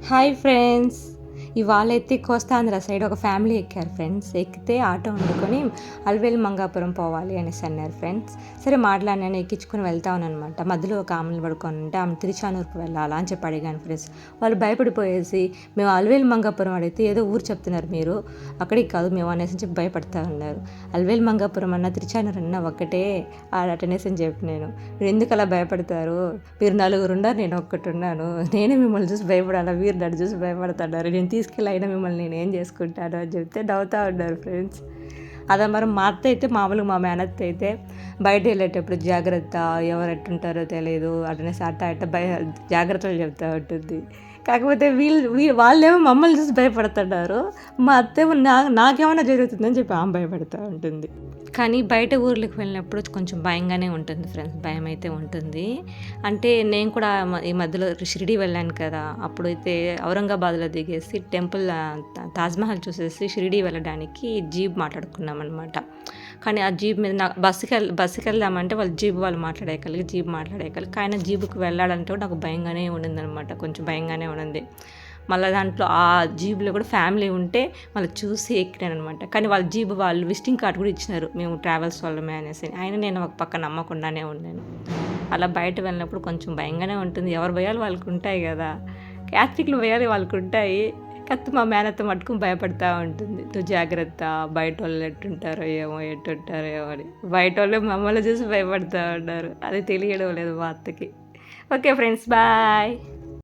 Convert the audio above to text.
Hi friends, ఇవాళైతే Kostandhra side ఒక family ఎక్కారు friends. ఎక్కితే ఆటో వండుకొని అల్వేలు మంగాపురం పోవాలి అనేసి అన్నారు ఫ్రెండ్స్. సరే మాట్లాడినాను, ఎక్కించుకొని వెళ్తాను అనమాట. మధ్యలో ఒక ఆమెను పడుకొని ఉంటే ఆమె తిరుచానూరుకు వెళ్ళాలా అని చెప్పి అడిగాను ఫ్రెండ్స్. వాళ్ళు భయపడిపోయేసి మేము అల్వేలు మంగాపురం అడిగితే ఏదో ఊరు చెప్తున్నారు మీరు, అక్కడికి కాదు మేము అనేసి చెప్పి భయపడతా ఉన్నారు. అల్వేలు మంగాపురం అన్న తిరుచానూరు అన్న ఒక్కటే అటనేసి అని చెప్పి మీరు ఎందుకు అలా భయపడతారు, మీరు నలుగురు ఉన్నారు, నేను ఒక్కటి ఉన్నాను, నేనే మిమ్మల్ని చూసి భయపడాలా, మీరు నన్ను చూసి భయపడుతున్నారు, నేను తీసుకెళ్ళి అయినా మిమ్మల్ని నేను ఏం చేసుకుంటాను అని చెప్తే నవ్వుతూ ఉన్నారు ఫ్రెండ్స్. అదే మరి మా అత్త అయితే మామూలుగా మా మేనత్త అయితే బయట వెళ్ళేటప్పుడు జాగ్రత్త, ఎవరు ఎట్టుంటారో తెలియదు అటనేసి అట్ట జాగ్రత్తలు చెప్తూ ఉంటుంది. కాకపోతే వాళ్ళేమో మమ్మల్ని చూసి భయపడుతున్నారు, మా అత్తేమో నాకేమైనా జరుగుతుందని చెప్పి ఆమె భయపడుతూ ఉంటుంది. కానీ బయట ఊర్లకు వెళ్ళినప్పుడు కొంచెం భయంగానే ఉంటుంది ఫ్రెండ్స్, భయం అయితే ఉంటుంది. అంటే నేను కూడా ఈ మధ్యలో షిరిడీ వెళ్ళాను కదా, అప్పుడైతే ఔరంగాబాద్లో దిగేసి టెంపుల్ తాజ్మహల్ చూసేసి షిరిడీ వెళ్ళడానికి జీప్ మాట్లాడుకున్నాం అనమాట. కానీ ఆ జీప్ మీద నాకు బస్సుకి వెళ్దామంటే వాళ్ళు జీప్ మాట్లాడేయగలిగి కానీ జీబుకి వెళ్ళాలంటే నాకు భయంగానే ఉండిందనమాట, కొంచెం భయంగానే ఉండింది. మళ్ళీ దాంట్లో ఆ జీబులో కూడా ఫ్యామిలీ ఉంటే మళ్ళీ చూసి ఎక్కినాను అనమాట. కానీ వాళ్ళ జీబు వాళ్ళు విజిటింగ్ కార్డు కూడా ఇచ్చినారు, మేము ట్రావెల్స్ వాళ్ళమే అనేసి. అయినా నేను ఒక పక్క నమ్మకుండానే ఉన్నాను. అలా బయట వెళ్ళినప్పుడు కొంచెం భయంగానే ఉంటుంది, ఎవరు భయాలు వాళ్ళకు ఉంటాయి కదా, క్యాథలిక్లు భయాలు వాళ్ళకు ఉంటాయి. కత్తి మా మేనత్త మట్టుకు భయపడతా ఉంటుంది, నువ్వు జాగ్రత్త, బయట వాళ్ళు ఎట్టుంటారో అని. బయట వాళ్ళు మమ్మల్ని చూసి భయపడతా ఉన్నారు, అది తెలియడం లేదు మా అత్తకి. Okay friends, bye.